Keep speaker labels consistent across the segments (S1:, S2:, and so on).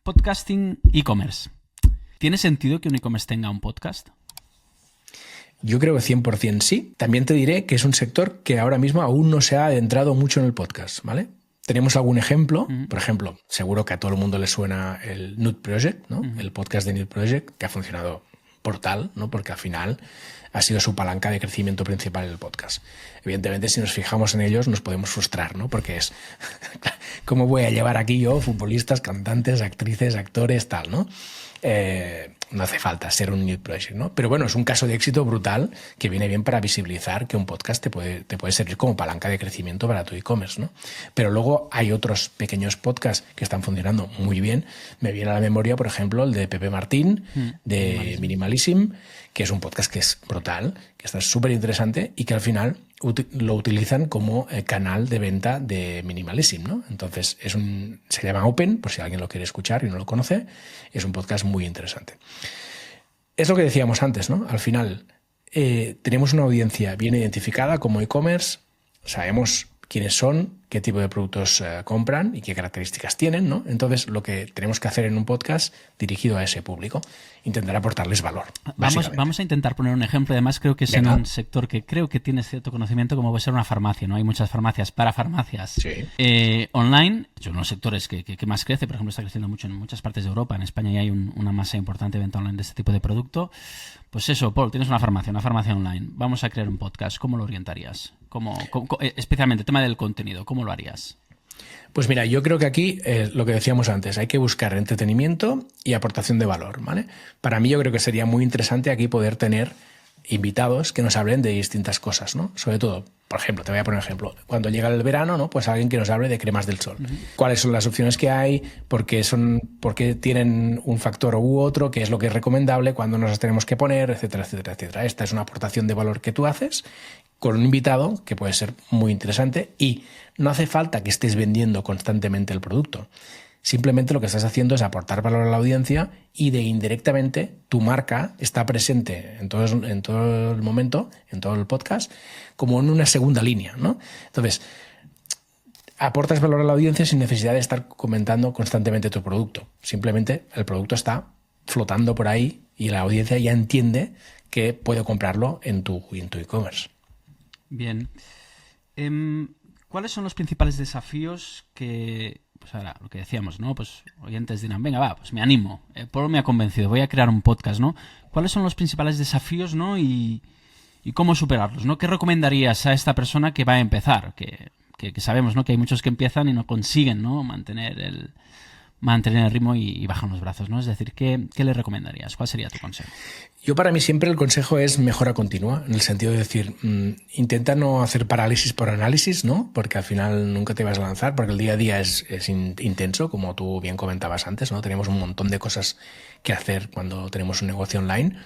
S1: Podcasting e-commerce. ¿Tiene sentido que un e-commerce tenga un podcast?
S2: Yo creo que 100% sí. También te diré que es un sector que ahora mismo aún no se ha adentrado mucho en el podcast, ¿vale? Tenemos algún ejemplo. Por ejemplo, seguro que a todo el mundo le suena el Nude Project, ¿no? El podcast de Nude Project, que ha funcionado brutal, ¿no? Porque al final ha sido su palanca de crecimiento principal en el podcast. Evidentemente, si nos fijamos en ellos, nos podemos frustrar, ¿no? Porque es, ¿cómo voy a llevar aquí yo futbolistas, cantantes, actrices, actores, tal, ¿no? No hace falta ser un Nude Project, ¿no? Pero bueno, es un caso de éxito brutal que viene bien para visibilizar que un podcast te puede servir como palanca de crecimiento para tu e-commerce, ¿no? Pero luego hay otros pequeños podcasts que están funcionando muy bien. Me viene a la memoria, por ejemplo, el de Pepe Martín, de Minimalism, que es un podcast que es brutal, que está súper interesante y que al final lo utilizan como canal de venta de Minimalism, ¿no? Entonces, se llama Open, por si alguien lo quiere escuchar y no lo conoce. Es un podcast muy interesante. Es lo que decíamos antes, ¿no? Al final, tenemos una audiencia bien identificada como e-commerce, sabemos quiénes son, qué tipo de productos compran y qué características tienen, ¿no? Entonces, lo que tenemos que hacer en un podcast dirigido a ese público, intentar aportarles valor.
S1: Vamos a intentar poner un ejemplo. Además, creo que es en un sector que creo que tiene cierto conocimiento, como puede ser una farmacia, ¿no? Hay muchas farmacias para farmacias online. Uno de los sectores que más crece, por ejemplo, está creciendo mucho en muchas partes de Europa. En España ya hay una masa importante de venta online de este tipo de producto. Pues eso, Paul, tienes una farmacia online. Vamos a crear un podcast. ¿Cómo lo orientarías? Especialmente el tema del contenido, ¿cómo lo harías?
S2: Pues mira, yo creo que aquí, lo que decíamos antes, hay que buscar entretenimiento y aportación de valor, ¿vale? Para mí yo creo que sería muy interesante aquí poder tener invitados que nos hablen de distintas cosas, ¿no? Sobre todo, por ejemplo, te voy a poner un ejemplo. Cuando llega el verano, ¿no? Pues alguien que nos hable de cremas del sol. ¿Cuáles son las opciones que hay? ¿Por qué tienen un factor u otro? ¿Qué es lo que es recomendable? ¿Cuándo nos las tenemos que poner? Etcétera, etcétera, etcétera. Esta es una aportación de valor que tú haces con un invitado que puede ser muy interesante y no hace falta que estés vendiendo constantemente el producto. Simplemente lo que estás haciendo es aportar valor a la audiencia y indirectamente tu marca está presente en todo el momento, en todo el podcast, como en una segunda línea, ¿no? Entonces, aportas valor a la audiencia sin necesidad de estar comentando constantemente tu producto. Simplemente el producto está flotando por ahí y la audiencia ya entiende que puede comprarlo en tu e-commerce.
S1: Bien. ¿Cuáles son los principales desafíos que, pues ahora, lo que decíamos, ¿no? Pues oyentes dirán, venga, pues me animo, Paul me ha convencido, voy a crear un podcast, ¿no? ¿Cuáles son los principales desafíos, ¿no? Y cómo superarlos, ¿no? ¿Qué recomendarías a esta persona que va a empezar? Que sabemos, ¿no? Que hay muchos que empiezan y no consiguen, ¿no? Mantener el ritmo y bajan los brazos, ¿no? Es decir, ¿qué le recomendarías? ¿Cuál sería tu consejo?
S2: Yo para mí siempre el consejo es mejora continua, en el sentido de decir, intenta no hacer parálisis por análisis, ¿no? Porque al final nunca te vas a lanzar, porque el día a día es intenso, como tú bien comentabas antes, ¿no? Tenemos un montón de cosas que hacer cuando tenemos un negocio online.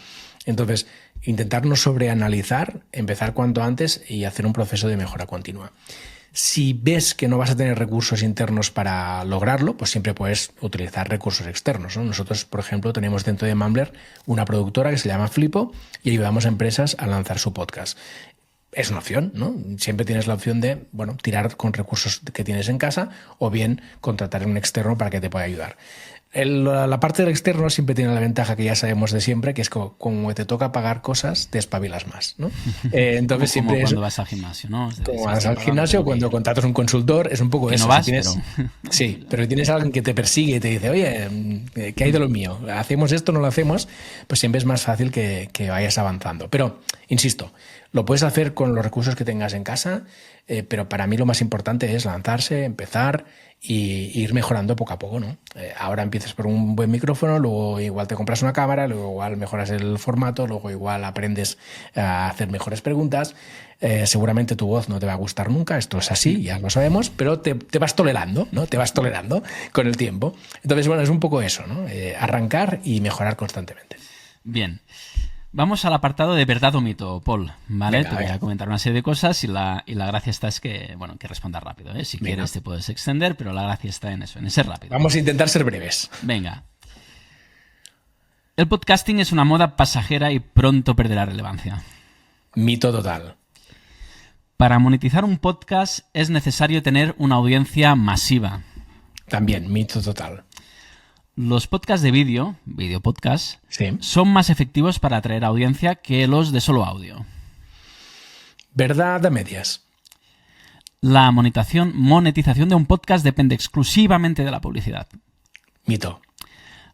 S2: Entonces, intentar no sobreanalizar, empezar cuanto antes y hacer un proceso de mejora continua. Si ves que no vas a tener recursos internos para lograrlo, pues siempre puedes utilizar recursos externos, ¿no? Nosotros, por ejemplo, tenemos dentro de Mumbler una productora que se llama Flipo y ayudamos a empresas a lanzar su podcast. Es una opción, ¿no? Siempre tienes la opción de, tirar con recursos que tienes en casa o bien contratar a un externo para que te pueda ayudar. La parte del externo siempre tiene la ventaja que ya sabemos de siempre, que es como te toca pagar cosas, te espabilas más, ¿no? Entonces
S1: como
S2: siempre
S1: cuando vas al gimnasio, ¿no?
S2: Como vas al gimnasio, cuando contratas un consultor, es un poco
S1: que
S2: eso.
S1: No vas,
S2: si tienes,
S1: pero...
S2: Sí, pero si tienes a alguien que te persigue y te dice, oye, ¿qué hay de lo mío? ¿Hacemos esto o no lo hacemos? Pues siempre es más fácil que vayas avanzando. Pero, insisto, lo puedes hacer con los recursos que tengas en casa, pero para mí lo más importante es lanzarse, empezar y ir mejorando poco a poco, ¿no? Ahora empiezas por un buen micrófono, luego igual te compras una cámara, luego igual mejoras el formato, luego igual aprendes a hacer mejores preguntas. Seguramente tu voz no te va a gustar nunca, esto es así, ya lo sabemos, pero te vas tolerando, ¿no? Te vas tolerando con el tiempo. Entonces, es un poco eso, ¿no? Arrancar y mejorar constantemente.
S1: Bien. Vamos al apartado de verdad o mito, Paul, ¿vale?
S2: Venga,
S1: te voy a comentar una serie de cosas y la gracia está es que respondas rápido, ¿eh? Si quieres te puedes extender, pero la gracia está en eso, en ser rápido.
S2: Vamos a intentar ser breves.
S1: Venga. El podcasting es una moda pasajera y pronto perderá relevancia.
S2: Mito total.
S1: Para monetizar un podcast es necesario tener una audiencia masiva.
S2: También, mito total.
S1: Los podcasts de vídeo podcast,
S2: Sí.
S1: son más efectivos para atraer audiencia que los de solo audio.
S2: ¿Verdad a medias?
S1: La monetización de un podcast depende exclusivamente de la publicidad.
S2: Mito.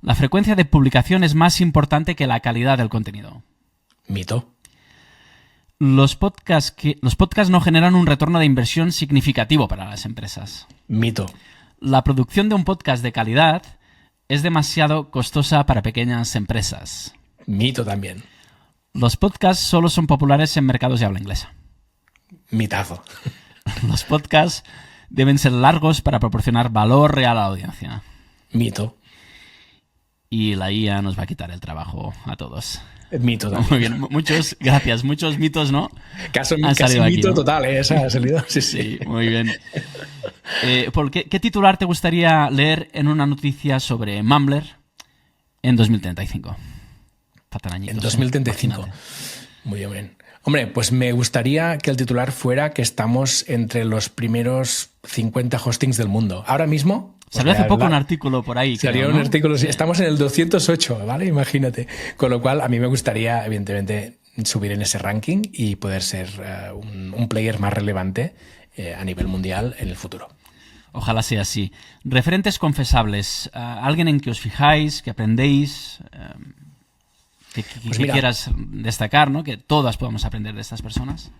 S1: La frecuencia de publicación es más importante que la calidad del contenido.
S2: Mito.
S1: Los podcasts no generan un retorno de inversión significativo para las empresas.
S2: Mito.
S1: La producción de un podcast de calidad es demasiado costosa para pequeñas empresas.
S2: Mito también.
S1: Los podcasts solo son populares en mercados de habla inglesa.
S2: Mitazo.
S1: Los podcasts deben ser largos para proporcionar valor real a la audiencia.
S2: Mito.
S1: Y la IA nos va a quitar el trabajo a todos.
S2: Mito también.
S1: Muy bien, gracias. Muchos mitos, ¿no?
S2: Casi
S1: salido aquí,
S2: mito
S1: ¿no?
S2: total, esa ha salido. Sí, sí.
S1: Sí, muy bien. Paul, ¿qué titular te gustaría leer en una noticia sobre Mumbler en 2035? Faltan añitos.
S2: En 2035.
S1: Imagínate.
S2: Muy bien. Hombre, pues me gustaría que el titular fuera que estamos entre los primeros 50 hostings del mundo. Ahora mismo...
S1: Salió hace
S2: la
S1: poco un
S2: verdad,
S1: artículo por ahí.
S2: Salió
S1: creo,
S2: un
S1: ¿no?
S2: artículo, sí, estamos en el 208, ¿vale? Imagínate. Con lo cual, a mí me gustaría, evidentemente, subir en ese ranking y poder ser un player más relevante a nivel mundial en el futuro.
S1: Ojalá sea así. Referentes confesables. ¿Alguien en que os fijáis, que aprendéis, que
S2: Pues mira,
S1: quieras destacar, ¿no? Que todas podamos aprender de estas personas?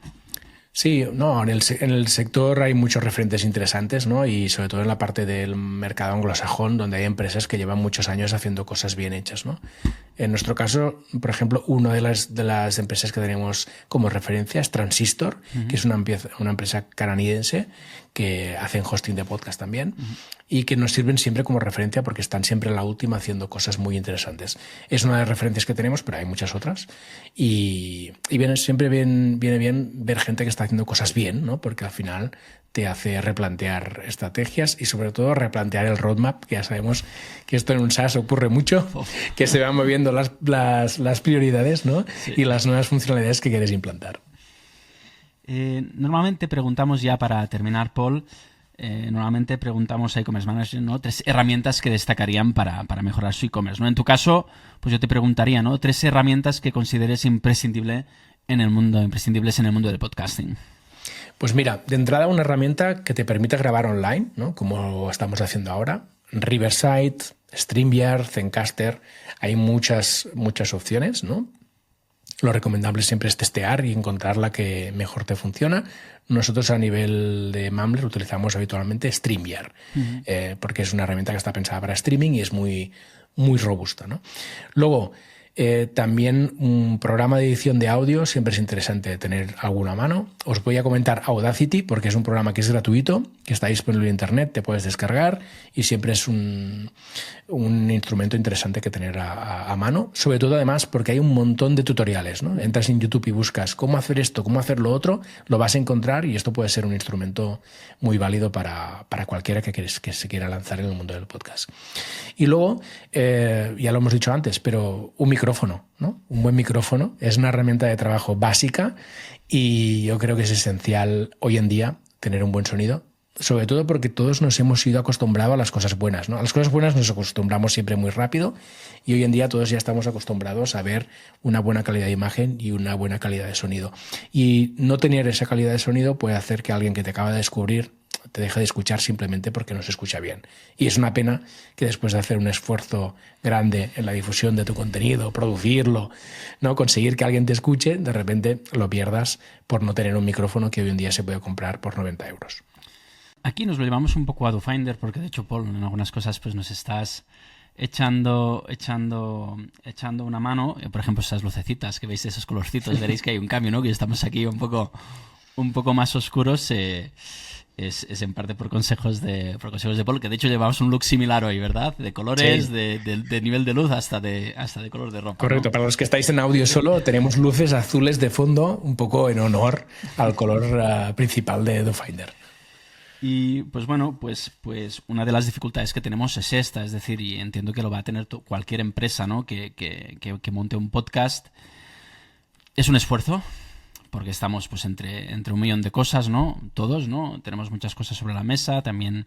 S2: Sí, no, en el sector hay muchos referentes interesantes, ¿no? Y sobre todo en la parte del mercado anglosajón, donde hay empresas que llevan muchos años haciendo cosas bien hechas, ¿no? En nuestro caso, por ejemplo, una de las empresas que tenemos como referencia es Transistor, que es una empresa canadiense que hacen hosting de podcast también y que nos sirven siempre como referencia porque están siempre en la última haciendo cosas muy interesantes. Es una de las referencias que tenemos, pero hay muchas otras. Y siempre viene bien ver gente que está haciendo cosas bien, ¿no? Porque al final te hace replantear estrategias y sobre todo replantear el roadmap, que ya sabemos que esto en un SaaS ocurre mucho, que se van moviendo las prioridades, ¿no?
S1: Sí.
S2: Y las nuevas funcionalidades que quieres implantar.
S1: Normalmente preguntamos ya para terminar, Paul, normalmente preguntamos a e-commerce manager, ¿no? 3 herramientas que destacarían para mejorar su e-commerce, ¿no? En tu caso, pues yo te preguntaría, ¿no? 3 herramientas que consideres imprescindibles en el mundo del podcasting.
S2: Pues mira, de entrada una herramienta que te permite grabar online, ¿no? Como estamos haciendo ahora. Riverside, StreamYard, Zencastr, hay muchas opciones, ¿no? Lo recomendable siempre es testear y encontrar la que mejor te funciona. Nosotros a nivel de Mumbler utilizamos habitualmente StreamYard, porque es una herramienta que está pensada para streaming y es muy, muy robusta, ¿no? Luego, también un programa de edición de audio siempre es interesante tener alguna a mano. Os voy a comentar Audacity porque es un programa que es gratuito, que está disponible en internet, te puedes descargar y siempre es un instrumento interesante que tener a mano, sobre todo además porque hay un montón de tutoriales, ¿no? Entras en YouTube y buscas cómo hacer esto, cómo hacer lo otro, lo vas a encontrar y esto puede ser un instrumento muy válido para cualquiera que se quiera lanzar en el mundo del podcast. Y luego, ya lo hemos dicho antes, pero un micrófono, ¿no? Un buen micrófono es una herramienta de trabajo básica y yo creo que es esencial hoy en día tener un buen sonido, sobre todo porque todos nos hemos ido acostumbrados a las cosas buenas, ¿no? A las cosas buenas nos acostumbramos siempre muy rápido y hoy en día todos ya estamos acostumbrados a ver una buena calidad de imagen y una buena calidad de sonido. Y no tener esa calidad de sonido puede hacer que alguien que te acaba de descubrir te deje de escuchar simplemente porque no se escucha bien. Y es una pena que después de hacer un esfuerzo grande en la difusión de tu contenido, producirlo, ¿no? Conseguir que alguien te escuche, de repente lo pierdas por no tener un micrófono que hoy en día se puede comprar por 90 euros.
S1: Aquí nos lo llevamos un poco a DoFinder porque de hecho, Paul, en algunas cosas pues nos estás echando una mano. Por ejemplo, esas lucecitas que veis, esos colorcitos, veréis que hay un cambio, ¿no? Que estamos aquí un poco más oscuros. Es en parte por consejos de Paul, que de hecho llevamos un look similar hoy, ¿verdad? De colores,
S2: Sí.
S1: de nivel de luz hasta de color de ropa.
S2: Correcto,
S1: ¿no?
S2: para los que estáis en audio solo, tenemos luces azules de fondo, un poco en honor al color principal de DoFinder.
S1: Y pues bueno, pues una de las dificultades que tenemos es esta, es decir, y entiendo que lo va a tener cualquier empresa, ¿no? que monte un podcast. Es un esfuerzo, porque estamos pues entre un millón de cosas, ¿no? Todos, ¿no? Tenemos muchas cosas sobre la mesa, también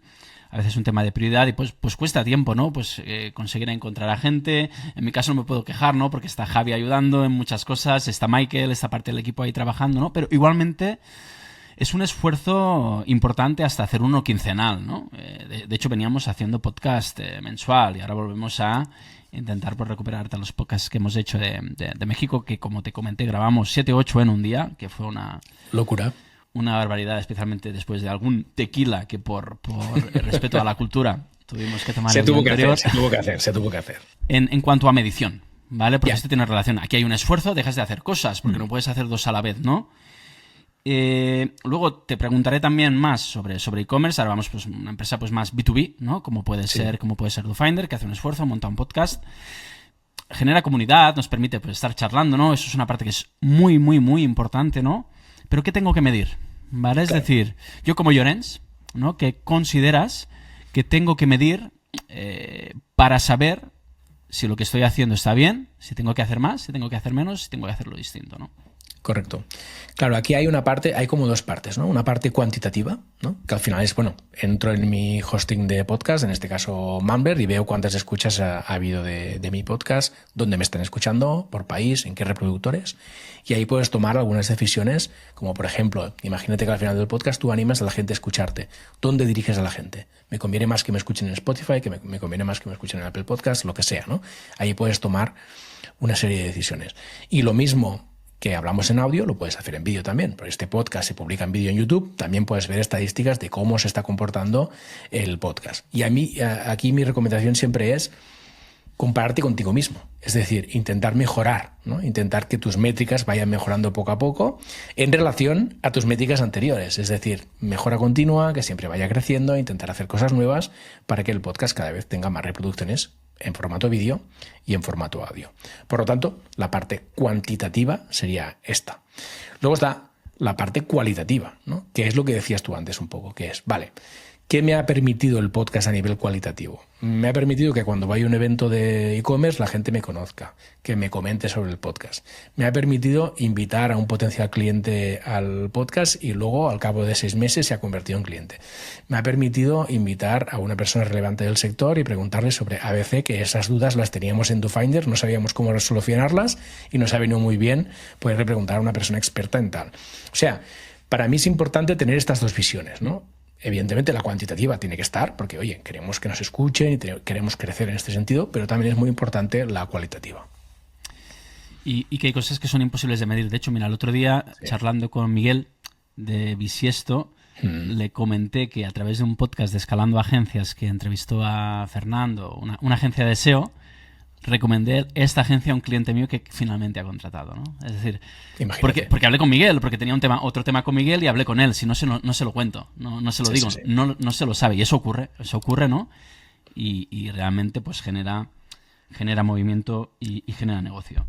S1: a veces un tema de prioridad y pues cuesta tiempo, ¿no? Pues conseguir encontrar a gente. En mi caso no me puedo quejar, ¿no? Porque está Javi ayudando en muchas cosas, está Michael, está parte del equipo ahí trabajando, ¿no? Pero igualmente es un esfuerzo importante hasta hacer uno quincenal, ¿no? De hecho veníamos haciendo podcast mensual y ahora volvemos a intentar pues recuperar los podcasts que hemos hecho de México, que como te comenté grabamos 7 o 8 en un día, que fue una
S2: locura.
S1: Una barbaridad, especialmente después de algún tequila que por respeto a la cultura tuvimos que tomar.
S2: Se tuvo que hacer.
S1: En cuanto a medición, ¿vale? Porque esto tiene relación. Aquí hay un esfuerzo, dejas de hacer cosas, porque no puedes hacer dos a la vez, ¿no? Luego te preguntaré también más sobre e-commerce. Ahora vamos pues una empresa pues más B2B, ¿no? Como puede ser DoFinder, que hace un esfuerzo, monta un podcast, genera comunidad, nos permite pues estar charlando, ¿no? Eso es una parte que es muy, muy, muy importante, ¿no? Pero ¿qué tengo que medir? ¿Vale? Es decir, yo como Llorens, ¿no? ¿Qué consideras que tengo que medir para saber si lo que estoy haciendo está bien, si tengo que hacer más, si tengo que hacer menos, si tengo que hacerlo distinto, ¿no?
S2: Correcto. Claro, aquí hay como dos partes, ¿no? Una parte cuantitativa, ¿no? Que al final es, bueno, entro en mi hosting de podcast, en este caso Mumbler, y veo cuántas escuchas ha habido de mi podcast, dónde me están escuchando, por país, en qué reproductores, y ahí puedes tomar algunas decisiones, como por ejemplo, imagínate que al final del podcast tú animas a la gente a escucharte. ¿Dónde diriges a la gente? ¿Me conviene más que me escuchen en Spotify, que me conviene más que me escuchen en Apple Podcast, lo que sea, ¿no? Ahí puedes tomar una serie de decisiones. Y lo mismo que hablamos en audio, lo puedes hacer en vídeo también. Porque este podcast se publica en vídeo en YouTube, también puedes ver estadísticas de cómo se está comportando el podcast. Y aquí mi recomendación siempre es compararte contigo mismo. Es decir, intentar mejorar, ¿no? Intentar que tus métricas vayan mejorando poco a poco en relación a tus métricas anteriores. Es decir, mejora continua, que siempre vaya creciendo, intentar hacer cosas nuevas para que el podcast cada vez tenga más reproducciones en formato vídeo y en formato audio. Por lo tanto, la parte cuantitativa sería esta. Luego está la parte cualitativa, ¿no? Que es lo que decías tú antes un poco, que es, vale, ¿qué me ha permitido el podcast a nivel cualitativo? Me ha permitido que cuando vaya a un evento de e-commerce la gente me conozca, que me comente sobre el podcast. Me ha permitido invitar a un potencial cliente al podcast y luego al cabo de 6 meses se ha convertido en cliente. Me ha permitido invitar a una persona relevante del sector y preguntarle sobre ABC, que esas dudas las teníamos en DoFinder, no sabíamos cómo solucionarlas y nos ha venido muy bien poderle preguntar a una persona experta en tal. O sea, para mí es importante tener estas dos visiones, ¿no? Evidentemente la cuantitativa tiene que estar porque, oye, queremos que nos escuchen y queremos crecer en este sentido, pero también es muy importante la cualitativa.
S1: Y que hay cosas que son imposibles de medir. De hecho, mira, el otro día, charlando con Miguel de Bisiesto, le comenté que a través de un podcast de Escalando Agencias que entrevistó a Fernando, una agencia de SEO, recomendé esta agencia a un cliente mío que finalmente ha contratado, ¿no? Es decir, porque hablé con Miguel, porque tenía otro tema con Miguel y hablé con él. Si no se lo cuento, no se lo digo, sí. No se lo sabe. Y eso ocurre, ¿no? Y realmente pues genera movimiento y genera negocio.